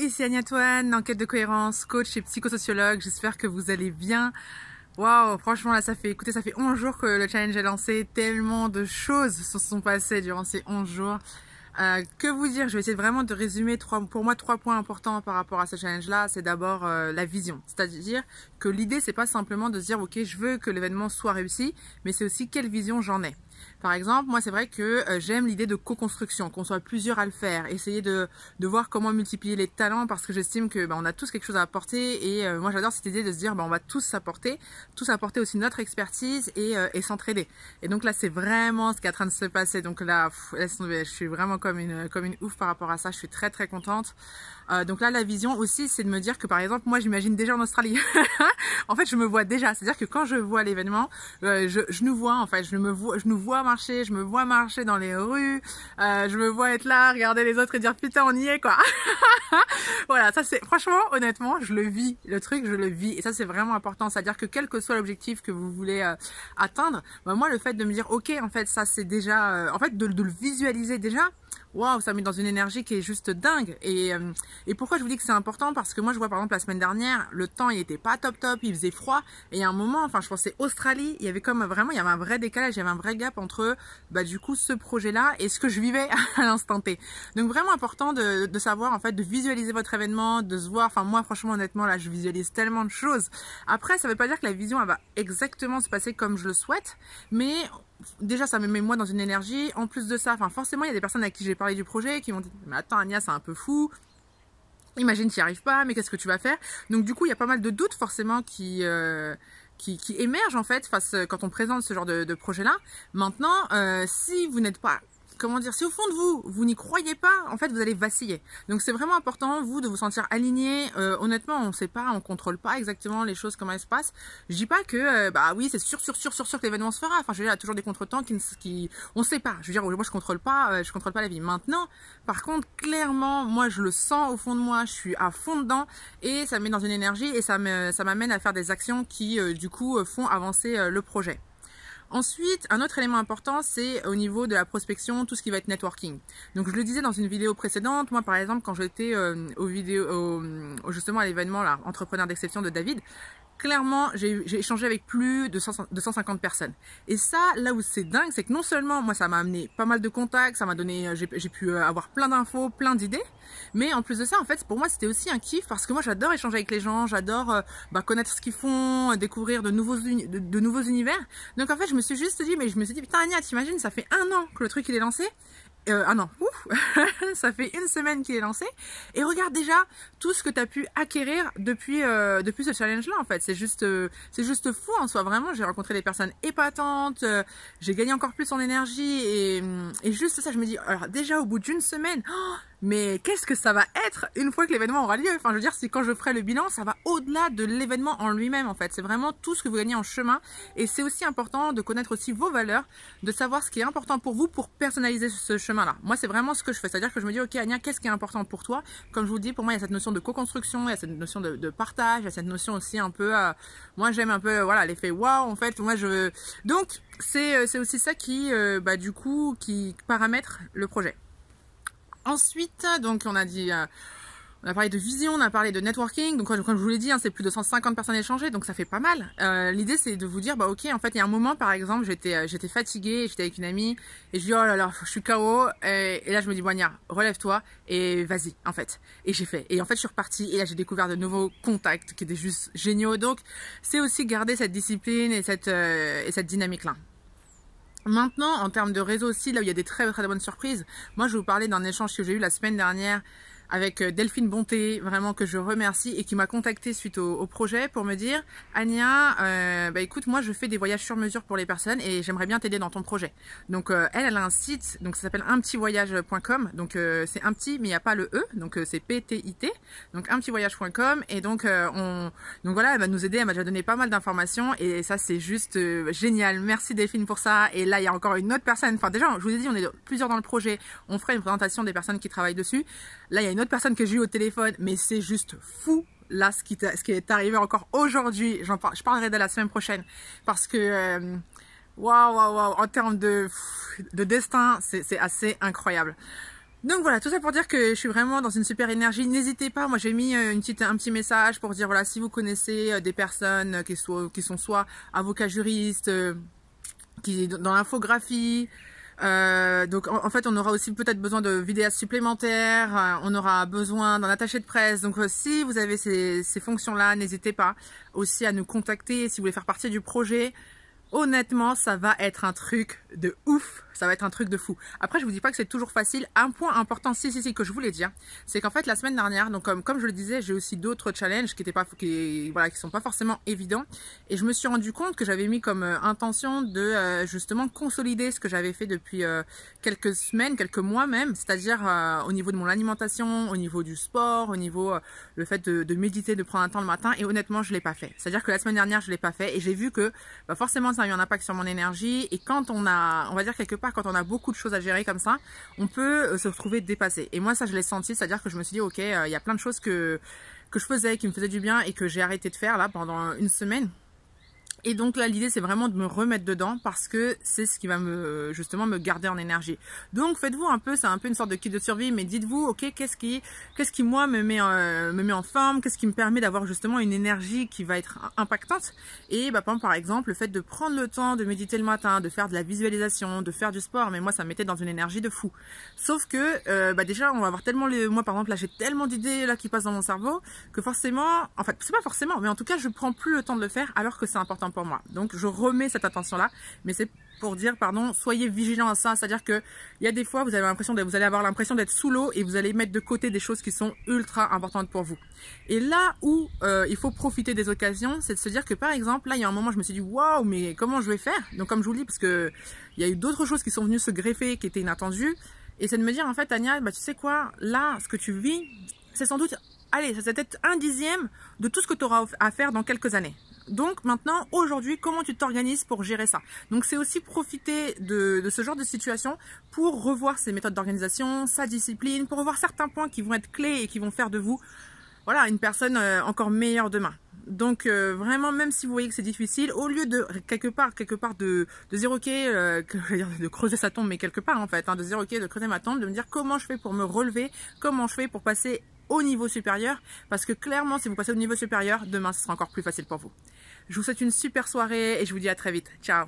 ici Anya Toine, enquête de cohérence, coach et psychosociologue. J'espère que vous allez bien. Waouh, franchement là ça fait 11 jours que le challenge est lancé. Tellement de choses se sont passées durant ces 11 jours. Que vous dire, je vais essayer vraiment de résumer pour moi trois points importants par rapport à ce challenge-là. C'est d'abord la vision, c'est-à-dire que l'idée c'est pas simplement de se dire ok je veux que l'événement soit réussi, mais c'est aussi quelle vision j'en ai. Par exemple, moi c'est vrai que j'aime l'idée de co-construction, qu'on soit plusieurs à le faire, essayer de voir comment multiplier les talents parce que j'estime que on a tous quelque chose à apporter et moi j'adore cette idée de se dire on va tous apporter aussi notre expertise et s'entraider. Et donc là c'est vraiment ce qui est en train de se passer. Donc là, laisse tomber, je suis vraiment comme une ouf par rapport à ça. Je suis très très contente. Donc là la vision aussi c'est de me dire que par exemple moi j'imagine déjà en Australie. En fait je me vois déjà, c'est-à-dire que quand je vois l'événement, je nous vois en fait, je nous vois marcher, je me vois marcher dans les rues, je me vois être là, regarder les autres et dire putain on y est quoi. Voilà, ça c'est franchement honnêtement je le vis, le truc je le vis et ça c'est vraiment important, c'est-à-dire que quel que soit l'objectif que vous voulez atteindre, moi le fait de me dire ok en fait ça c'est déjà, en fait de le visualiser déjà, waouh, ça met dans une énergie qui est juste dingue. Et pourquoi je vous dis que c'est important? Parce que moi je vois par exemple la semaine dernière, le temps il était pas top, il faisait froid et il y a un moment, enfin je pensais Australie, il y avait comme vraiment, il y avait un vrai décalage, il y avait un vrai gap entre du coup ce projet là et ce que je vivais à l'instant T. Donc vraiment important de savoir en fait, de visualiser votre événement, de se voir, enfin moi franchement honnêtement là je visualise tellement de choses. Après ça veut pas dire que la vision elle va exactement se passer comme je le souhaite, mais déjà ça me met moi dans une énergie. En plus de ça, enfin forcément il y a des personnes à qui j'ai parlé du projet qui m'ont dit mais attends Anya c'est un peu fou, imagine tu n'y arrives pas, mais qu'est-ce que tu vas faire? Donc du coup il y a pas mal de doutes forcément qui émergent en fait quand on présente ce genre de projet là. Maintenant si vous n'êtes pas, comment dire, si au fond de vous n'y croyez pas, en fait vous allez vaciller. Donc c'est vraiment important vous de vous sentir aligné. Honnêtement on sait pas, on contrôle pas exactement les choses comment elles se passent. Je dis pas que oui c'est sûr que l'événement se fera. Enfin je veux dire il y a toujours des contretemps qui on sait pas. Je veux dire moi je contrôle pas la vie. Maintenant par contre clairement moi je le sens au fond de moi, je suis à fond dedans et ça me met dans une énergie et ça m'amène à faire des actions qui du coup font avancer le projet. Ensuite, un autre élément important, c'est au niveau de la prospection, tout ce qui va être networking. Donc, je le disais dans une vidéo précédente, moi par exemple, quand j'étais justement à l'événement là, Entrepreneur d'exception de David, clairement, j'ai échangé avec plus de 150 personnes. Et ça, là où c'est dingue, c'est que non seulement, moi, ça m'a amené pas mal de contacts, ça m'a donné, j'ai pu avoir plein d'infos, plein d'idées, mais en plus de ça, en fait, pour moi, c'était aussi un kiff parce que moi, j'adore échanger avec les gens, j'adore connaître ce qu'ils font, découvrir de nouveaux univers. Donc, en fait, je me suis dit, putain, Anya, t'imagines, ça fait 1 an que le truc, il est lancé. Non, ouf, ça fait 1 semaine qu'il est lancé et regarde déjà tout ce que tu as pu acquérir depuis ce challenge là en fait. C'est juste fou en soi, vraiment. J'ai rencontré des personnes épatantes, j'ai gagné encore plus en énergie et juste ça je me dis alors déjà au bout d'1 semaine, mais qu'est-ce que ça va être une fois que l'événement aura lieu? Enfin je veux dire si quand je ferai le bilan ça va au-delà de l'événement en lui-même en fait. C'est vraiment tout ce que vous gagnez en chemin et c'est aussi important de connaître aussi vos valeurs, de savoir ce qui est important pour vous pour personnaliser ce chemin là. Moi c'est vraiment ce que je fais, c'est-à-dire que je me dis ok Anya qu'est-ce qui est important pour toi? Comme je vous dis pour moi il y a cette notion de co-construction, il y a cette notion de partage, il y a cette notion aussi un peu moi j'aime un peu voilà l'effet waouh en fait moi je donc c'est aussi ça qui du coup qui paramètre le projet. Ensuite donc on a dit on a parlé de vision, on a parlé de networking, donc comme je vous l'ai dit, c'est plus de 150 personnes échangées, donc ça fait pas mal. L'idée c'est de vous dire, ok, en fait il y a un moment par exemple, j'étais fatiguée, j'étais avec une amie, et je dis oh là là, je suis KO, et là je me dis Anya, relève-toi, et vas-y, en fait. Et j'ai fait, et en fait je suis repartie, et là j'ai découvert de nouveaux contacts qui étaient juste géniaux, donc c'est aussi garder cette discipline et cette dynamique-là. Maintenant, en termes de réseau aussi, là où il y a des très bonnes surprises, moi je vais vous parler d'un échange que j'ai eu la semaine dernière avec Delphine Bonté, vraiment que je remercie et qui m'a contacté suite au projet pour me dire Anya, écoute moi je fais des voyages sur mesure pour les personnes et j'aimerais bien t'aider dans ton projet. Donc elle a un site, donc ça s'appelle unpetitvoyage.com, donc c'est un petit mais il n'y a pas le E, donc c'est PTIT, donc unpetitvoyage.com et donc voilà elle va nous aider, elle m'a déjà donné pas mal d'informations et ça c'est juste génial. Merci Delphine pour ça. Et là il y a encore une autre personne, enfin déjà je vous ai dit on est plusieurs dans le projet, on ferait une présentation des personnes qui travaillent dessus. Là il y a une autre personne que j'ai eu au téléphone, mais c'est juste fou là ce qui est arrivé encore aujourd'hui. Je parlerai d'elle la semaine prochaine parce que waouh, en termes de destin, c'est assez incroyable. Donc voilà, tout ça pour dire que je suis vraiment dans une super énergie. N'hésitez pas, moi j'ai mis un petit message pour dire voilà, si vous connaissez des personnes qui sont soit avocats juristes, qui dans l'infographie. Donc en fait on aura aussi peut-être besoin de vidéastes supplémentaires, on aura besoin d'un attaché de presse. Donc si vous avez ces fonctions-là, n'hésitez pas aussi à nous contacter si vous voulez faire partie du projet. Honnêtement, ça va être un truc de ouf, ça va être un truc de fou. Après, je vous dis pas que c'est toujours facile. Un point important, que je voulais dire, c'est qu'en fait, la semaine dernière, donc comme je le disais, j'ai aussi d'autres challenges qui sont pas forcément évidents. Et je me suis rendu compte que j'avais mis comme intention de justement consolider ce que j'avais fait depuis quelques semaines, quelques mois même, c'est-à-dire au niveau de mon alimentation, au niveau du sport, au niveau le fait de méditer, de prendre un temps le matin. Et honnêtement, je l'ai pas fait. C'est-à-dire que la semaine dernière, je l'ai pas fait et j'ai vu que forcément, ça a eu un impact sur mon énergie. Et quand on va dire quelque part, quand on a beaucoup de choses à gérer comme ça, on peut se retrouver dépassé. Et moi, ça, je l'ai senti, c'est-à-dire que je me suis dit, ok, il y a plein de choses que je faisais, qui me faisaient du bien et que j'ai arrêté de faire là pendant une semaine. Et donc là, l'idée, c'est vraiment de me remettre dedans parce que c'est ce qui va justement me garder en énergie. Donc, faites-vous un peu, c'est un peu une sorte de kit de survie, mais dites-vous, ok, qu'est-ce qui moi me met en forme, qu'est-ce qui me permet d'avoir justement une énergie qui va être impactante. Et par exemple, le fait de prendre le temps de méditer le matin, de faire de la visualisation, de faire du sport, mais moi, ça me mettait dans une énergie de fou. Sauf que, déjà, on va avoir tellement moi, par exemple, là, j'ai tellement d'idées là qui passent dans mon cerveau que forcément, en fait, c'est pas forcément, mais en tout cas, je prends plus le temps de le faire alors que c'est important pour moi. Donc je remets cette attention là, mais c'est pour dire soyez vigilants à ça, c'est-à-dire que il y a des fois vous allez avoir l'impression d'être sous l'eau et vous allez mettre de côté des choses qui sont ultra importantes pour vous. Et là où il faut profiter des occasions, c'est de se dire que par exemple là il y a un moment je me suis dit waouh, mais comment je vais faire? Donc comme je vous le dis, parce que il y a eu d'autres choses qui sont venues se greffer qui étaient inattendues, et c'est de me dire en fait Tania, tu sais quoi, là ce que tu vis, c'est sans doute, allez, ça peut être 1/10 de tout ce que tu auras à faire dans quelques années. Donc maintenant, aujourd'hui, comment tu t'organises pour gérer ça? Donc c'est aussi profiter de ce genre de situation pour revoir ses méthodes d'organisation, sa discipline, pour revoir certains points qui vont être clés et qui vont faire de vous, voilà, une personne encore meilleure demain. Donc vraiment, même si vous voyez que c'est difficile, au lieu de quelque part de dire ok, de creuser sa tombe, mais quelque part en fait, de dire ok, de creuser ma tombe, de me dire comment je fais pour me relever, comment je fais pour passer au niveau supérieur, parce que clairement, si vous passez au niveau supérieur, demain, ce sera encore plus facile pour vous. Je vous souhaite une super soirée et je vous dis à très vite. Ciao!